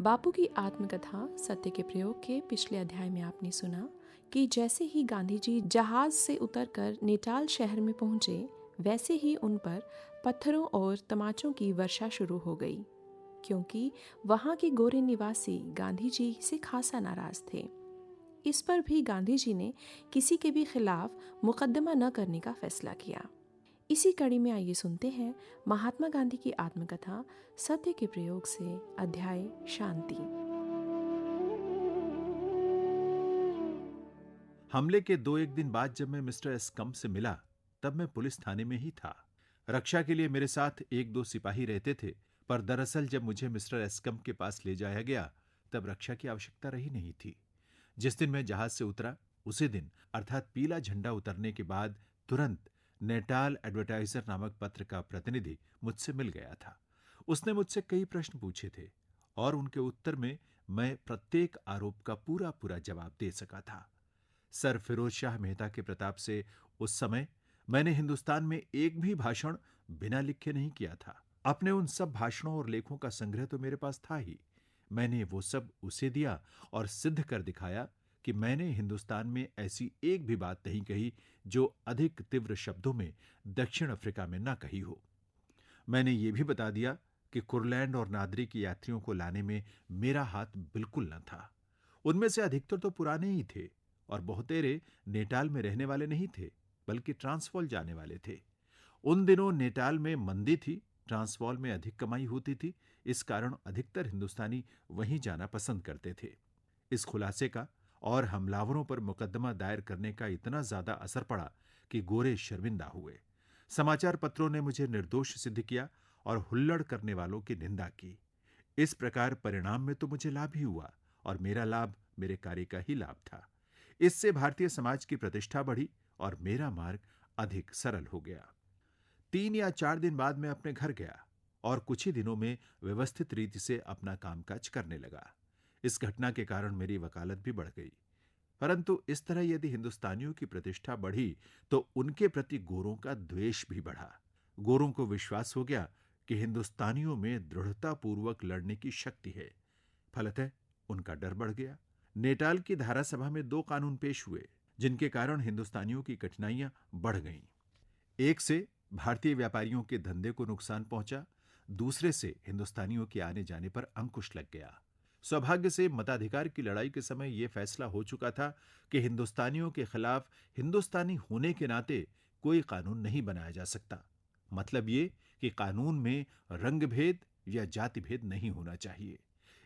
बापू की आत्मकथा सत्य के प्रयोग के पिछले अध्याय में आपने सुना कि जैसे ही गांधी जी जहाज से उतरकर नेटाल शहर में पहुंचे, वैसे ही उन पर पत्थरों और तमाचों की वर्षा शुरू हो गई, क्योंकि वहां के गोरे निवासी गांधी जी से खासा नाराज थे। इस पर भी गांधी जी ने किसी के भी खिलाफ मुकदमा न करने का फैसला किया। इसी कड़ी में आइए सुनते हैं महात्मा गांधी की आत्मकथा सत्य के प्रयोग से अध्याय शांति। हमले के 2-1 दिन बाद जब मैं मिस्टर एस्कम से मिला, तब मैं पुलिस थाने में ही था। रक्षा के लिए मेरे साथ 1-2 सिपाही रहते थे, पर दरअसल जब मुझे मिस्टर एस्कम के पास ले जाया गया, तब रक्षा की आवश्यकता रही नहीं थी। जिस दिन मैं जहाज से उतरा, उसी दिन अर्थात पीला झंडा उतरने के बाद तुरंत नेटाल एडवर्टाइजर नामक पत्र का प्रतिनिधि मुझसे मिल गया था। उसने मुझसे कई प्रश्न पूछे थे और उनके उत्तर में मैं प्रत्येक आरोप का पूरा पूरा जवाब दे सका था। सर फिरोज शाह मेहता के प्रताप से उस समय मैंने हिंदुस्तान में एक भी भाषण बिना लिखे नहीं किया था। अपने उन सब भाषणों और लेखों का संग्रह तो मेरे पास था ही। मैंने वो सब उसे दिया और सिद्ध कर दिखाया कि मैंने हिंदुस्तान में ऐसी एक भी बात नहीं कही जो अधिक तीव्र शब्दों में दक्षिण अफ्रीका में ना कही हो। मैंने ये भी बता दिया कि कुरलैंड और नादरी के यात्रियों को लाने में मेरा हाथ बिल्कुल न था। उनमें से अधिकतर तो पुराने ही थे और बहुतेरे नेटाल में रहने वाले नहीं थे, बल्कि ट्रांसवाल जाने वाले थे। उन दिनों नेटाल में मंदी थी, ट्रांसवाल में अधिक कमाई होती थी, इस कारण अधिकतर हिंदुस्तानी वहीं जाना पसंद करते थे। इस खुलासे का और हमलावरों पर मुकदमा दायर करने का इतना ज्यादा असर पड़ा कि गोरे शर्मिंदा हुए। समाचार पत्रों ने मुझे निर्दोष सिद्ध किया और हुल्लड़ करने वालों की निंदा की। इस प्रकार परिणाम में तो मुझे लाभ ही हुआ और मेरा लाभ मेरे कार्य का ही लाभ था। इससे भारतीय समाज की प्रतिष्ठा बढ़ी और मेरा मार्ग अधिक सरल हो गया। 3 या 4 दिन बाद मैं अपने घर गया और कुछ ही दिनों में व्यवस्थित रीति से अपना कामकाज करने लगा। इस घटना के कारण मेरी वकालत भी बढ़ गई। परंतु इस तरह यदि हिंदुस्तानियों की प्रतिष्ठा बढ़ी तो उनके प्रति गोरों का द्वेष भी बढ़ा। गोरों को विश्वास हो गया कि हिंदुस्तानियों में दृढ़तापूर्वक लड़ने की शक्ति है। फलतः उनका डर बढ़ गया। नेटाल की धारा सभा में 2 कानून पेश हुए, जिनके कारण हिंदुस्तानियों की कठिनाइयां बढ़ गईं। एक से भारतीय व्यापारियों के धंधे को नुकसान पहुंचा, दूसरे से हिंदुस्तानियों के आने जाने पर अंकुश लग गया। सौभाग्य से मताधिकार की लड़ाई के समय यह फैसला हो चुका था कि हिंदुस्तानियों के खिलाफ हिंदुस्तानी होने के नाते कोई कानून नहीं बनाया जा सकता। मतलब ये कि कानून में रंग भेद या जाति भेद नहीं होना चाहिए।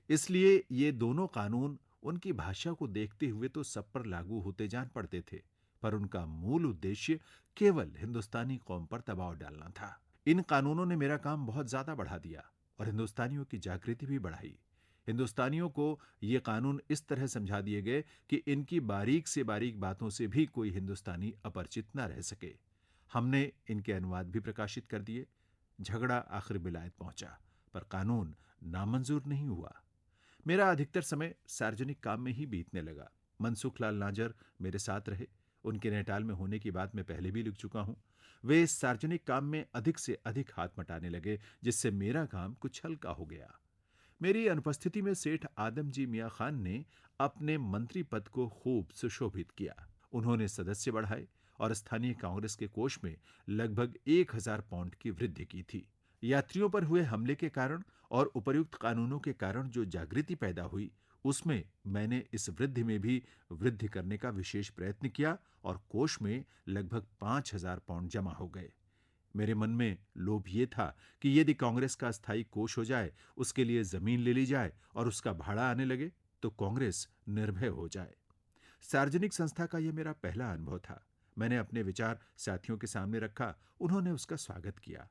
इसलिए ये दोनों कानून उनकी भाषा को देखते हुए तो सब पर लागू होते जान पड़ते थे, पर उनका मूल उद्देश्य केवल हिंदुस्तानी कौम पर दबाव डालना था। इन कानूनों ने मेरा काम बहुत ज्यादा बढ़ा दिया और हिंदुस्तानियों की जागृति भी बढ़ाई। हिंदुस्तानियों को ये कानून इस तरह समझा दिए गए कि इनकी बारीक से बारीक बातों से भी कोई हिंदुस्तानी अपरिचित न रह सके। हमने इनके अनुवाद भी प्रकाशित कर दिए। झगड़ा आखिर विलायत पहुंचा, पर कानून नामंजूर नहीं हुआ। मेरा अधिकतर समय सार्वजनिक काम में ही बीतने लगा। मनसुखलाल नाजर मेरे साथ रहे। उनके नेटाल में होने की बात मैं पहले भी लिख चुका हूं। वे इस सार्वजनिक काम में अधिक से अधिक हाथ मटाने लगे, जिससे मेरा काम कुछ हल्का हो गया। मेरी अनुपस्थिति में सेठ आदमजी मियां खान ने अपने मंत्री पद को खूब सुशोभित किया। उन्होंने सदस्य बढ़ाए और स्थानीय कांग्रेस के कोष में लगभग 1000 पाउंड की वृद्धि की थी। यात्रियों पर हुए हमले के कारण और उपर्युक्त कानूनों के कारण जो जागृति पैदा हुई, उसमें मैंने इस वृद्धि में भी वृद्धि करने का विशेष प्रयत्न किया और कोष में लगभग 5000 पाउंड जमा हो गए। मेरे मन में लोभ ये था कि यदि कांग्रेस का स्थायी कोष हो जाए, उसके लिए जमीन ले ली जाए और उसका भाड़ा आने लगे, तो कांग्रेस निर्भय हो जाए। सार्वजनिक संस्था का यह मेरा पहला अनुभव था। मैंने अपने विचार साथियों के सामने रखा, उन्होंने उसका स्वागत किया।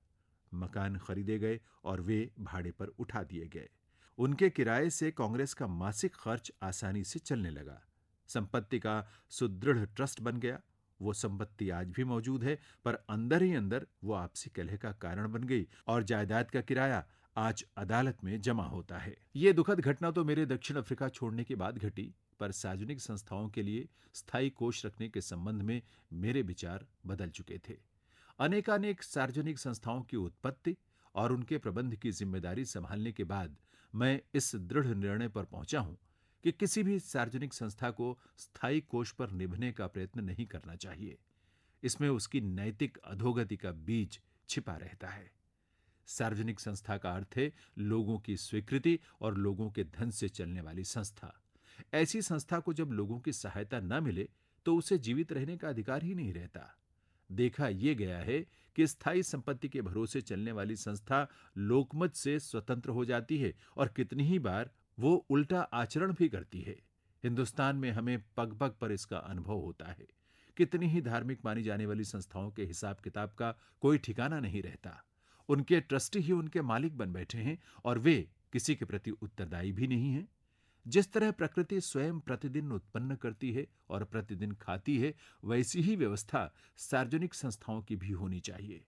मकान खरीदे गए और वे भाड़े पर उठा दिए गए। उनके किराए से कांग्रेस का मासिक खर्च आसानी से चलने लगा। संपत्ति का सुदृढ़ ट्रस्ट बन गया। वो संपत्ति आज भी मौजूद है, पर अंदर ही अंदर वो आपसी कलह का कारण बन गई और जायदाद का किराया आज अदालत में जमा होता है। ये दुखद घटना तो मेरे दक्षिण अफ्रीका छोड़ने के बाद घटी, पर सार्वजनिक संस्थाओं के लिए स्थायी कोष रखने के संबंध में मेरे विचार बदल चुके थे। अनेकानेक सार्वजनिक संस्थाओं की उत्पत्ति और उनके प्रबंध की जिम्मेदारी संभालने के बाद मैं इस दृढ़ निर्णय पर पहुंचा हूं कि किसी भी सार्वजनिक संस्था को स्थायी कोष पर निभने का प्रयत्न नहीं करना चाहिए। इसमें उसकी नैतिक अधोगति का बीज छिपा रहता है। सार्वजनिक संस्था का अर्थ है लोगों की स्वीकृति और लोगों के धन से चलने वाली संस्था। ऐसी संस्था को जब लोगों की सहायता न मिले तो उसे जीवित रहने का अधिकार ही नहीं रहता। देखा यह गया है कि स्थायी संपत्ति के भरोसे चलने वाली संस्था लोकमत से स्वतंत्र हो जाती है और कितनी ही बार वो उल्टा आचरण भी करती है। हिंदुस्तान में हमें पग पग पर इसका अनुभव होता है। कितनी ही धार्मिक मानी जाने वाली संस्थाओं के हिसाब किताब का कोई ठिकाना नहीं रहता। उनके ट्रस्टी ही उनके मालिक बन बैठे हैं और वे किसी के प्रति उत्तरदायी भी नहीं हैं। जिस तरह प्रकृति स्वयं प्रतिदिन उत्पन्न करती है और प्रतिदिन खाती है, वैसी ही व्यवस्था सार्वजनिक संस्थाओं की भी होनी चाहिए।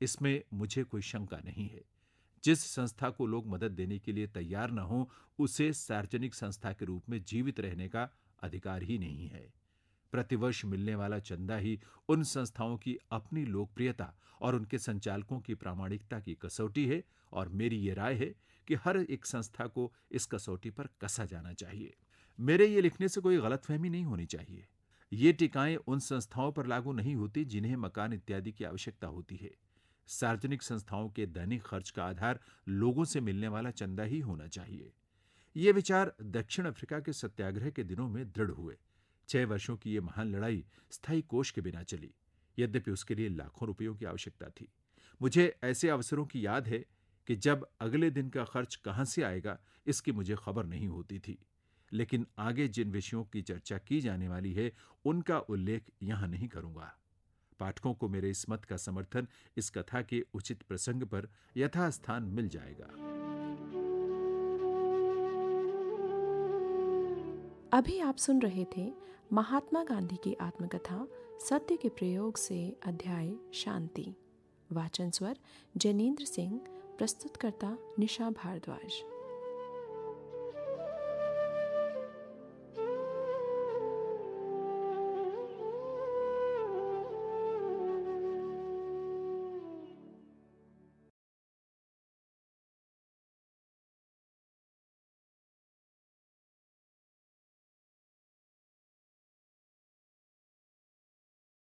इसमें मुझे कोई शंका नहीं है। जिस संस्था को लोग मदद देने के लिए तैयार न हो, उसे सार्वजनिक संस्था के रूप में जीवित रहने का अधिकार ही नहीं है। प्रतिवर्ष मिलने वाला चंदा ही उन संस्थाओं की अपनी लोकप्रियता और उनके संचालकों की प्रामाणिकता की कसौटी है और मेरी ये राय है कि हर एक संस्था को इस कसौटी पर कसा जाना चाहिए। मेरे ये लिखने से कोई गलतफहमी नहीं होनी चाहिए। ये टीकाएं उन संस्थाओं पर लागू नहीं होती जिन्हें मकान इत्यादि की आवश्यकता होती है। सार्वजनिक संस्थाओं के दैनिक खर्च का आधार लोगों से मिलने वाला चंदा ही होना चाहिए। ये विचार दक्षिण अफ्रीका के सत्याग्रह के दिनों में दृढ़ हुए। 6 वर्षों की ये महान लड़ाई स्थायी कोष के बिना चली, यद्यपि उसके लिए लाखों रुपयों की आवश्यकता थी। मुझे ऐसे अवसरों की याद है कि जब अगले दिन का खर्च कहां से आएगा इसकी मुझे खबर नहीं होती थी। लेकिन आगे जिन विषयों की चर्चा की जाने वाली है उनका उल्लेख यहां नहीं करूंगा। पाठकों को मेरे इस मत का समर्थन इस कथा के उचित प्रसंग पर यथास्थान मिल जाएगा। अभी आप सुन रहे थे महात्मा गांधी की आत्मकथा सत्य के प्रयोग से अध्याय शांति। वाचन स्वर जैनेन्द्र सिंह, प्रस्तुतकर्ता निशा भारद्वाज।